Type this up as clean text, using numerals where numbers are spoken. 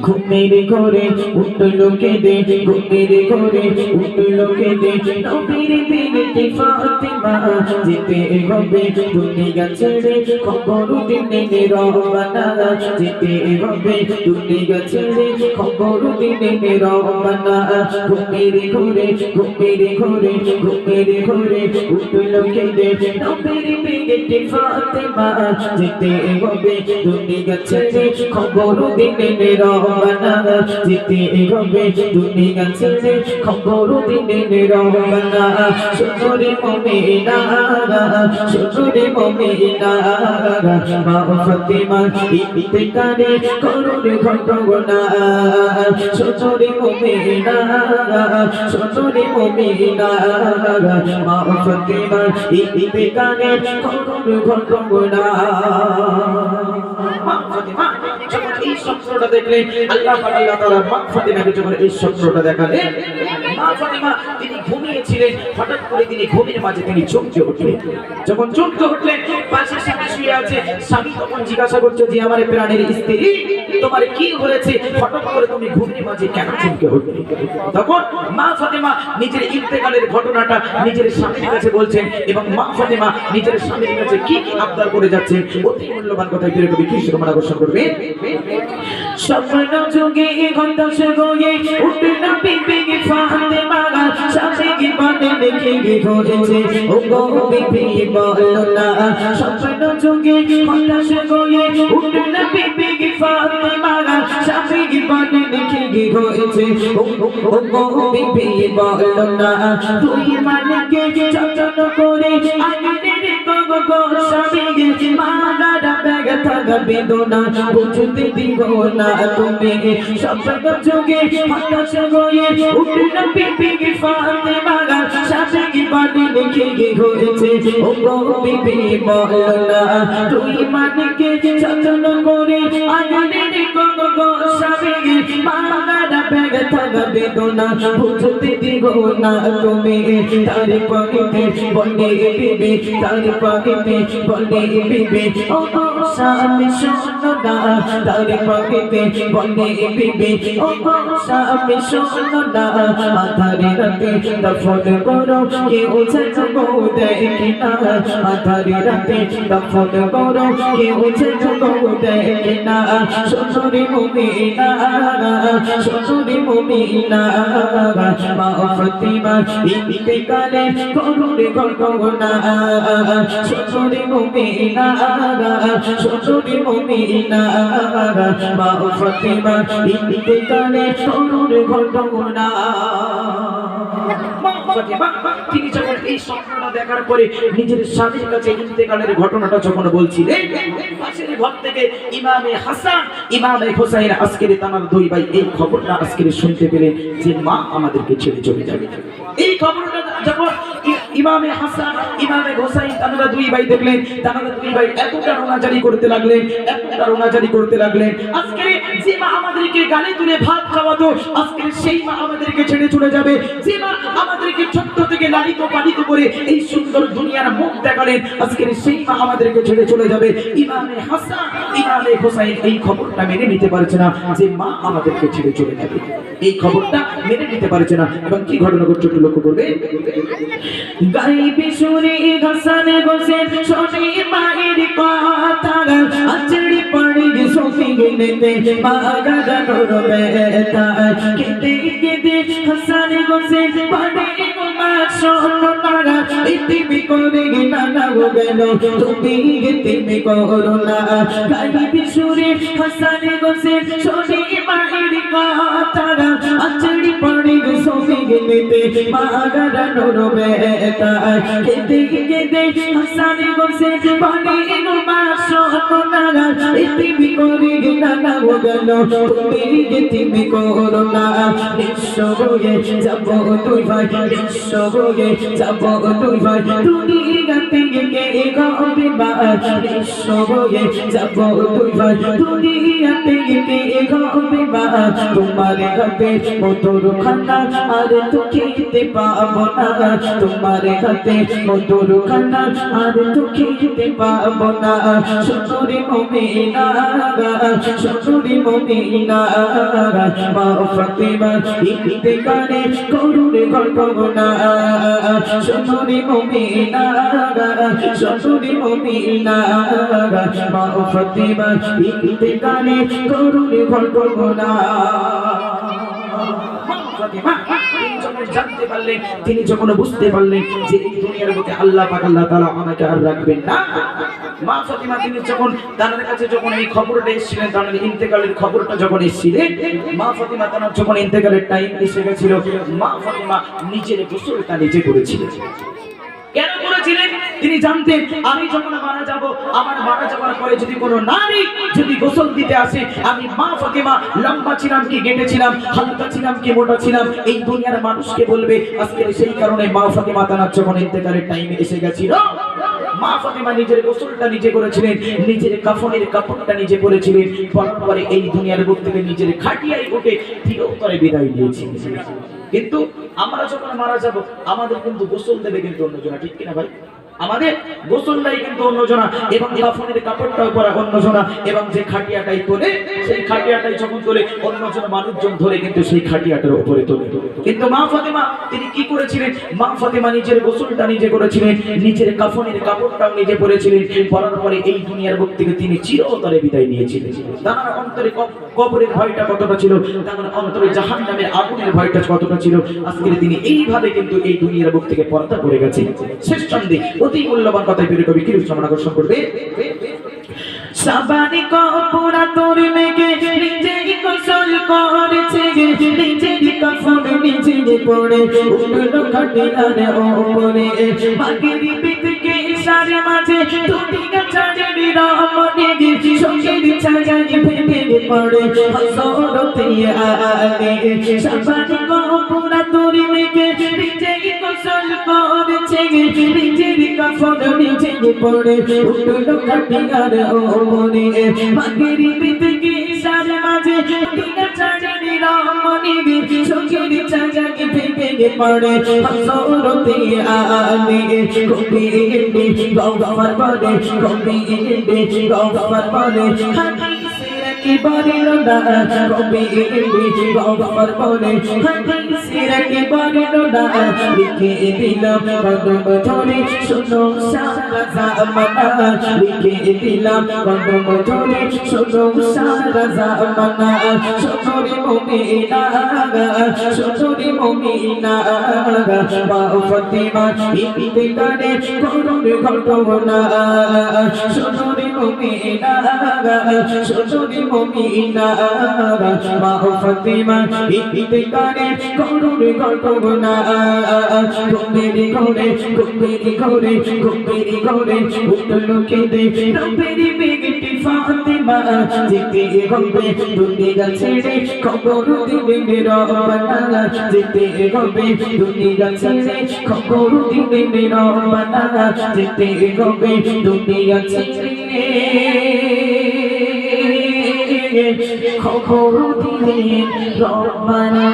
ঘুমের ঘরে উঠলো কেঁদে, ঘুমের ঘরে উঠলো কেঁদে, নবীর বিনতি ফাতিমা যেতে হবে দুনিয়া ছেড়ে, খবর দিনে রওনা যেতে হবে দুনিয়া ছেড়ে, খবর দিনে রওনা। ঘুমের ঘরে ঘুমের ঘরে ঘুমের ঘরে উঠলো কেঁদে, নবীর বিনতি ফাতিমা যেতে হবে দুনিয়া ছেড়ে, খবর দিনে রওনা যেতে হবে দুনিয়া ছেড়ে, খবর দিনে রওনা। শোরে মুমিনা শোরে মুমিনা মা ফাতিমা ইন্তেকালে করুণ ঘটনা। শোরে মুমিনা শোরে মুমিনা মা ফাতিমা ইন্তেকালে করুণ ঘটনা। মা ফাতিমা যখন এই স্বপ্নটা দেখলেন, আল্লাহ তাআলা মা ফাতিমাকে যখন এই স্বপ্নটা দেখালেন, মা ফাতিমা তিনি ঘুমিয়েছিলেন, হঠাৎ করে তিনি ঘুমের মাঝে তিনি চমকে উঠলেন। যখন চমকে উঠলেন, পাশে স্বামী শুয়ে আছে, স্বামী তখন জিজ্ঞাসা করছে যে আমার প্রাণের স্ত্রী তোমার কি হয়েছে, হঠাৎ করে তুমি ঘুমের মাঝে কেন চমকে উঠলে? তখন মা ফাতিমা নিজের ইন্তেকালের ঘটনাটা নিজের স্বামীর কাছে বলছেন, এবং মা ফাতিমা নিজের স্বামীর কাছে কি কি আবদার করে যাচ্ছেন, অতি মূল্যবান কথা প্রিয় কবি কি শুনে আকর্ষণ করবে। স্বপ্ন যোগে ঘন্টাস গয়ে উঠল বিবি ফাতিমা, স্বামী বলে দেখে ঘটেছে ও গো বিবি বলো না। স্বপ্ন যোগে ঘন্টাস গয়ে উঠল বিবি ফাতিমা, স্বামী বলে দেখে ঘটেছে ও গো বিবি বলো না। তুই মালিকে যতন করে আগের গো গো স্বামী মাগারা ব্যাগ থাকা বেদনা বুঝতে দিব না তুমি। স্বপ্ন যোগে হতাশ হয়ে উঠল বিবি ফাতিমা, স্বামী বলে দেখে হয়েছে ও গো বিবি বলো না। তুই মালিকে যতন করে আগের গো গো স্বামী মাগারা ব্যাগ থাকা বেদনা বুঝতে দিব না তুমি। তার পাখিতে বলে বিবি, তার পাখিতে বলে বিবি ও গো স্বামী শোনো না, তার পাখিতে বলে বিবি ও গো স্বামী শোনো না। আধারে রাতে দফন করো কেউ যেন গো দেখে না, আধারে রাতে দফন করো কেউ যেন গো দেখে না। শোনো রে মুমিনা শোনো রে মুমিনা মা ফাতিমা ইন্তেকালে করুণ ঘটনা। শোনো রে মুমিনা শোনো রে মুমিনা মা ফাতিমা ইন্তেকালে করুণ ঘটনা। তিনি যখন এই স্বপ্নটা দেখার পরে নিজের স্বামীর কাছে ইন্তেকালের ঘটনাটা যখন বলছিলেন, পাশের ঘর থেকে ইমামে হাসান ইমামে হুসাইন আজকের তানার দুই ভাই এই খবরটা আজকের শুনতে পেলেন যে মা আমাদেরকে ছেড়ে চলে যাবে। এই খবরটা যখন ইমামে হাসান ইমামে হুসাইন তানারা দুই ভাই দেখলেন, তানারা দুই ভাই এতটা রোনাজারি করতে লাগলেন, এতটা রোনাজারি করতে লাগলেন। আজকে যে মা আমাদেরকে গালে তুলে ভাত খাওয়াতো, আজকে সেই মা আমাদেরকে ছেড়ে চলে যাবে। যে মা আমাদেরকে ছোট্ট থেকে লালিত পালিত করে এই সুন্দর দুনিয়ার মুখ দেখালেন, আজকে সেই মা আমাদেরকে ছেড়ে চলে যাবে। ইমামে হাসান ইমামে হুসাইন এই খবরটা মেনে নিতে পারছে না যে মা আমাদেরকে ছেড়ে চলে যাবে, এই খবরটা মেনে নিতে পারছে না। এবং কি ঘটনা ঘটছে একটু লক্ষ্য করবে। গাইবি সুরে হাসান হোসেন শোনে মায়ের কথা, আচড়ি পড়ে সোফি গেলেতে মাগা গানোর বেতা। কেঁদে কেঁদে হাসান হোসেন পড়ে মা শোনো মারা, ইতিমি করে নানা গো গেল তুমি ইতিমি করো না। গাইবি সুরে হাসান হোসেন শোনে মায়ের কথা, আচড়ি পড়ে সোফি গেলেতে মাগা গানোর বেতা। কেঁদে কেঁদে হাসান হোসেন পড়ে মা শোনো মারা, ইতিমি করে নানা গো গেল তুমি ইতিমি করো না। নিঃস্ব হয়ে যাব দুই ভাই, নিঃস্ব হয়ে যাব দুই ভাই, দুনিয়া থেকে কে হবে মা। নিঃস্ব হয়ে যাব দুই ভাই, দুনিয়া থেকে কে হবে মা। তোমার হাতে মধুর খানা আর তো খেতে পাবো না, তোমার হাতে মধুর খানা আর তো খেতে পাবো না। সুন্দরী মুমিনা, সুন্দরী মুমিনা, মা ফাতিমা ইন্তেকালে করুণ ঘটনা। সুন্দরী মুমিনা, সুন্দরী মুমিনা, মা ফাতিমা ইন্তেকালে করুণ ঘটনা। জানতে পারলেন, তিনি যখন বুঝতে পারলেন যে এই দুনিয়ার বুকে আল্লাহ পাক আল্লাহ তাআলা আমাকে আর রাখবেন না, মা ফাতিমা তিনি যখন তার কাছে যখন এই খবরটা এসেছিলেন, তার ইন্তেকালের খবরটা যখন এসেছিলেন, মা ফাতিমা তার যখন ইন্তেকালের টাইম এসে গেছিল, মা ফাতিমা নিজের গোসলটা নিজে করেছিলেন। কেন করেছিলেন? তিনি জানতেন আমি যখন মারা যাব, আমার মারা যাওয়ার পরে যদি কোনো নারী যদি গোসল দিতে আসে, আমি মা ফাতিমা লম্বা ছিলাম কি গেটে ছিলাম, হালকা ছিলাম কি মোটা ছিলাম, এই দুনিয়ার মানুষকে বলবে। আজকে সেই কারণে মা ফাতিমা তার যখন ইন্তেকালের টাইমে এসে গেছিল, মা ফাতিমা নিজের গোসলটা নিজে করেছিলেন, নিজের কাফনের কাপড়টা নিজে পরেছিলেন, পরে এই দুনিয়ার বুক থেকে নিজের খাটিয়ায় উঠে চিরতরে বিদায় নিয়েছিলেন। কিন্তু আমরা যখন মারা যাব, আমাদের কিন্তু গোসল দেবে কিন্তু অন্যজনা, ঠিক কিনা ভাই? আমাদের গোসলটাই কিন্তু অন্যজনা, এবং কাফনের কাপড়টাও পরা অন্যজনা, এবং যে খাটিয়াটাই তোলে সেই খাটিয়াটাই যখন তোলে অন্যজন মানুষজন ধরে কিন্তু সেই খাটিয়াটার উপরে তোলে। কিন্তু মা ফাতিমা তিনি কি করেছিলেন? মা ফাতিমা নিজের গোসলটা নিজে করেছিলেন, নিজের কাফনের কাপড়টাও নিজে পরেছিলেন, পরার পরে এই দুনিয়ার বুক থেকে তিনি চিরতরে বিদায় নিয়েছিলেন। তার অন্তরে কবরের ভয়টা কতটা ছিল, তার অন্তরে জাহান্নামের আগুনের ভয়টা কতটা ছিল, আজকে তিনি এইভাবে কিন্তু এই দুনিয়ার বুক থেকে পর্দা করে গেছেন। শেষ ছন্দে অতি মূল্যবান কথাই পেরে কবি কি রূপ আকর্ষণ করবে। সাবানি কপুরা তোর মেঘে নিজেই গোসল করেছে, নিজেই কাফন নিজে পড়ে উঠল খাটিয়ার ওপরে, মাগেরি পিতকে সারে মাঝে দুটি গাছাড়ে রমণী সঙ্গীর ছায়ায় ভেঙে পড়ে হযরতে আলী। সাবানি কপুরা তোর মেঘে নিজেই গোসল করেছে, নিজেই কাফন নিজে পড়ে উঠল খাটিয়ার ওপরে, মাগেরি পিতকে সারে মাঝে দুটি গাছাড়ে রমণী সঙ্গীর ছায়ায় ভেঙে পড়ে হযরতে আলী। কবি গওয়ার বলে, কবি গওয়ার বলে, হাদিসের কি বলিল না, কবি গওয়ার বলে, হাদিসের কি বলিল না, লিখে দিলাম কদম ধরে শোনো সারা জামানা, লিখে দিলাম কদম ধরে শোনো সারা জামানা। শোনো রে মুমিনা, শোনো রে মুমিনা, মা ফাতিমা ইন্তেকালে করুণ ঘটনা। শোনো রে মুমিনা, শোনো রে মুমিনা, মা ফাতিমা ইন্তেকালে করুণ ঘটনা। ঘুমেরি ঘরে, ঘুমেরি ঘরে, ঘুমেরি ঘরে উঠল কেঁদে রবেরি বেগটি ফাতিমা, যেতে হবে দুনিয়া ছেড়ে খবর দিবে রব্বানা, যেতে হবে দুনিয়া ছেড়ে খবর দিবে রব্বানা, যেতে হবে দুনিয়া ছেড়ে খবর দিবে রব্বানা।